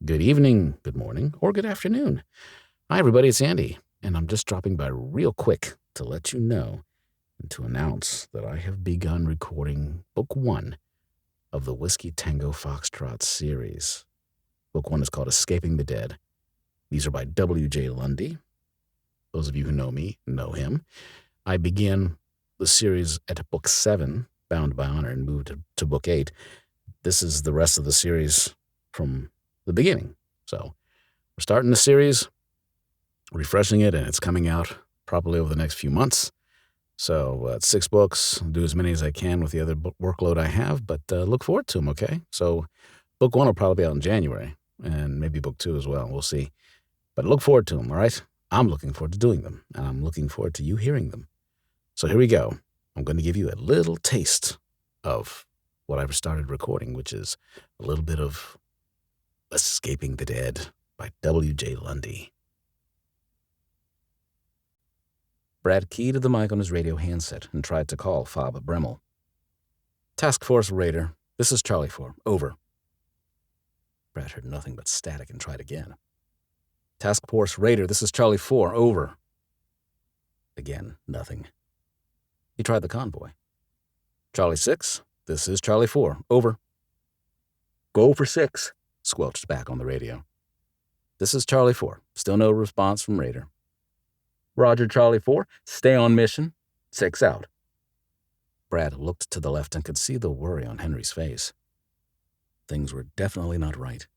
Good evening, good morning, or good afternoon. Hi, everybody, it's Andy, and I'm just dropping by real quick to let you know and to announce that I have begun recording Book 1 of the Whiskey Tango Foxtrot series. Book 1 is called Escaping the Dead. These are by W.J. Lundy. Those of you who know me know him. I began the series at Book 7, Bound by Honor, and moved to Book 8. This is the rest of the series from the beginning. So we're starting the series, refreshing it, and it's coming out probably over the next few months. So it's 6 books. I'll do as many as I can with the other book workload I have, but look forward to them, okay? So Book 1 will probably be out in January, and maybe Book 2 as well. We'll see. But look forward to them, all right? I'm looking forward to doing them, and I'm looking forward to you hearing them. So here we go. I'm going to give you a little taste of what I've started recording, which is a little bit of Escaping the Dead by W.J. Lundy. Brad keyed to the mic on his radio handset and tried to call Fob Bremmel. Task Force Raider, this is Charlie 4. Over. Brad heard nothing but static and tried again. Task Force Raider, this is Charlie 4. Over. Again, nothing. He tried the convoy. Charlie 6, this is Charlie 4. Over. Go for 6. Squelched back on the radio. This is Charlie 4. Still no response from Raider. Roger, Charlie 4. Stay on mission. 6 out. Brad looked to the left and could see the worry on Henry's face. Things were definitely not right.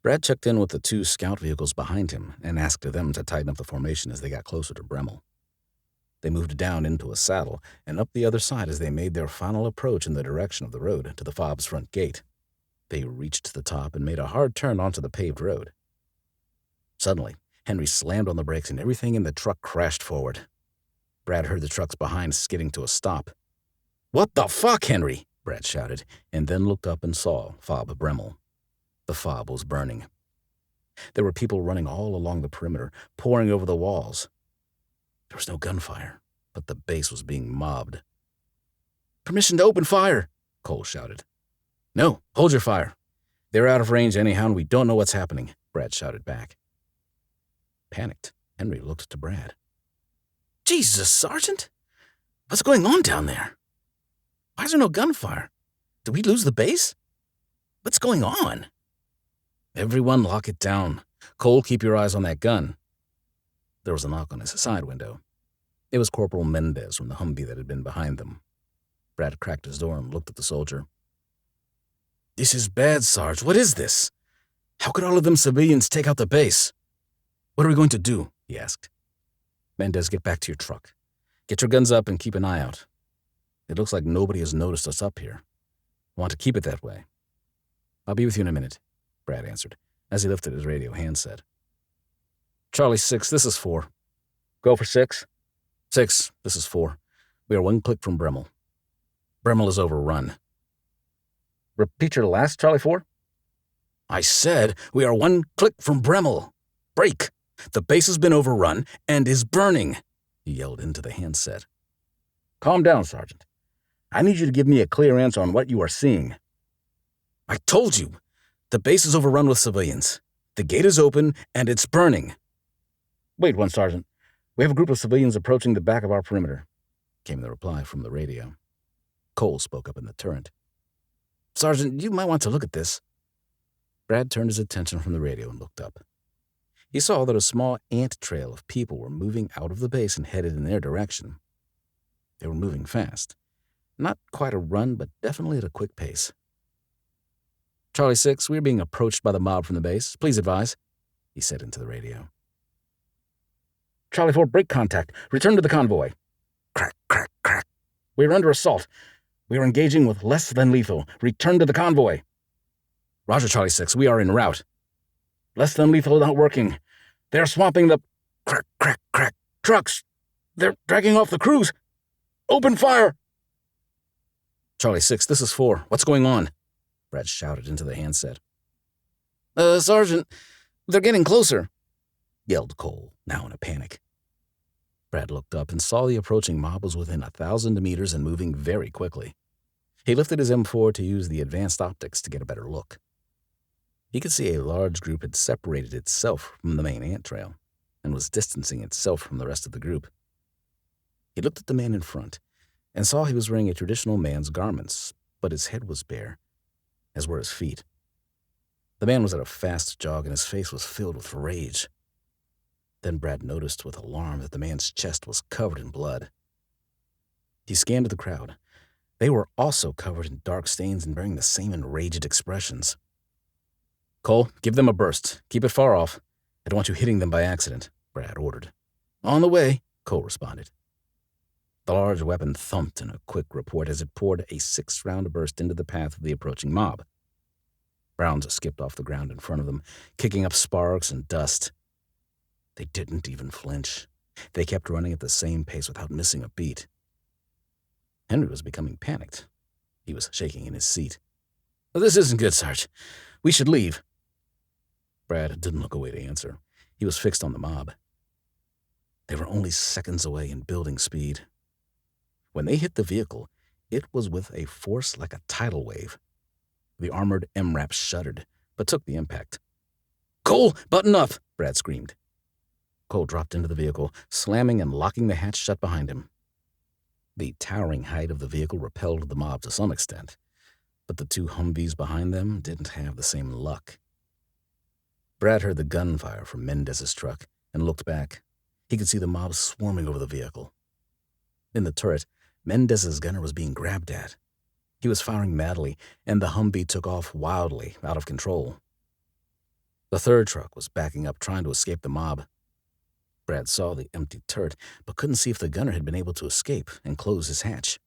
Brad checked in with the 2 scout vehicles behind him and asked them to tighten up the formation as they got closer to Bremmel. They moved down into a saddle and up the other side as they made their final approach in the direction of the road to the fob's front gate. They reached the top and made a hard turn onto the paved road. Suddenly, Henry slammed on the brakes and everything in the truck crashed forward. Brad heard the trucks behind skidding to a stop. "What the fuck, Henry?" Brad shouted, and then looked up and saw Fob Bremmel. The fob was burning. There were people running all along the perimeter, pouring over the walls. There was no gunfire, but the base was being mobbed. "Permission to open fire," Cole shouted. "No, hold your fire. They're out of range anyhow, and we don't know what's happening," Brad shouted back. Panicked, Henry looked to Brad. "Jesus, Sergeant! What's going on down there? Why is there no gunfire? Did we lose the base? What's going on?" "Everyone lock it down. Cole, keep your eyes on that gun." There was a knock on his side window. It was Corporal Mendez from the Humvee that had been behind them. Brad cracked his door and looked at the soldier. "This is bad, Sarge. What is this? How could all of them civilians take out the base? What are we going to do?" he asked. "Mendez, get back to your truck. Get your guns up and keep an eye out. It looks like nobody has noticed us up here. I want to keep it that way." "I'll be with you in a minute," Brad answered, as he lifted his radio handset. "Charlie 6, this is 4. Go for 6. 6, this is 4. We are 1 click from Bremmel. Bremmel is overrun." "Repeat your last, Charlie 4? "I said we are 1 click from Bremmel. Break! The base has been overrun and is burning," he yelled into the handset. "Calm down, Sergeant. I need you to give me a clear answer on what you are seeing." "I told you. The base is overrun with civilians. The gate is open and it's burning." "Wait one, Sergeant. We have a group of civilians approaching the back of our perimeter," came the reply from the radio. Cole spoke up in the turret. "Sergeant, you might want to look at this." Brad turned his attention from the radio and looked up. He saw that a small ant trail of people were moving out of the base and headed in their direction. They were moving fast. Not quite a run, but definitely at a quick pace. "Charlie 6, we are being approached by the mob from the base. Please advise," he said into the radio. "Charlie 4, break contact. Return to the convoy." Crack, crack, crack. "We are under assault. We are engaging with less than lethal. Return to the convoy." "Roger, Charlie 6, we are en route." "Less than lethal not working. They are swamping the crack, crack, crack trucks. They're dragging off the crews. Open fire!" "Charlie 6, this is 4. What's going on?" Brad shouted into the handset. Sergeant, they're getting closer," yelled Cole, now in a panic. Brad looked up and saw the approaching mob was within 1,000 meters and moving very quickly. He lifted his M4 to use the advanced optics to get a better look. He could see a large group had separated itself from the main ant trail and was distancing itself from the rest of the group. He looked at the man in front and saw he was wearing a traditional man's garments, but his head was bare, as were his feet. The man was at a fast jog and his face was filled with rage. Then Brad noticed with alarm that the man's chest was covered in blood. He scanned the crowd. They were also covered in dark stains and bearing the same enraged expressions. "Cole, give them a burst. Keep it far off. I don't want you hitting them by accident," Brad ordered. "On the way," Cole responded. The large weapon thumped in a quick report as it poured a 6-round burst into the path of the approaching mob. Rounds skipped off the ground in front of them, kicking up sparks and dust. They didn't even flinch. They kept running at the same pace without missing a beat. Henry was becoming panicked. He was shaking in his seat. "This isn't good, Sarge. We should leave." Brad didn't look away to answer. He was fixed on the mob. They were only seconds away in building speed. When they hit the vehicle, it was with a force like a tidal wave. The armored MRAP shuddered, but took the impact. "Cole, button up!" Brad screamed. Cole dropped into the vehicle, slamming and locking the hatch shut behind him. The towering height of the vehicle repelled the mob to some extent, but the 2 Humvees behind them didn't have the same luck. Brad heard the gunfire from Mendez's truck and looked back. He could see the mob swarming over the vehicle. In the turret, Mendez's gunner was being grabbed at. He was firing madly, and the Humvee took off wildly, out of control. The 3rd truck was backing up, trying to escape the mob. Brad saw the empty turret, but couldn't see if the gunner had been able to escape and close his hatch.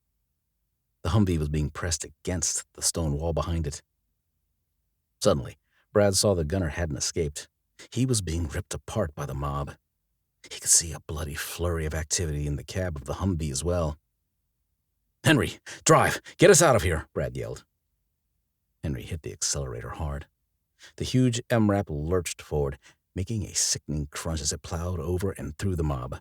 The Humvee was being pressed against the stone wall behind it. Suddenly, Brad saw the gunner hadn't escaped. He was being ripped apart by the mob. He could see a bloody flurry of activity in the cab of the Humvee as well. "Henry, drive! Get us out of here!" Brad yelled. Henry hit the accelerator hard. The huge MRAP lurched forward, making a sickening crunch as it plowed over and through the mob.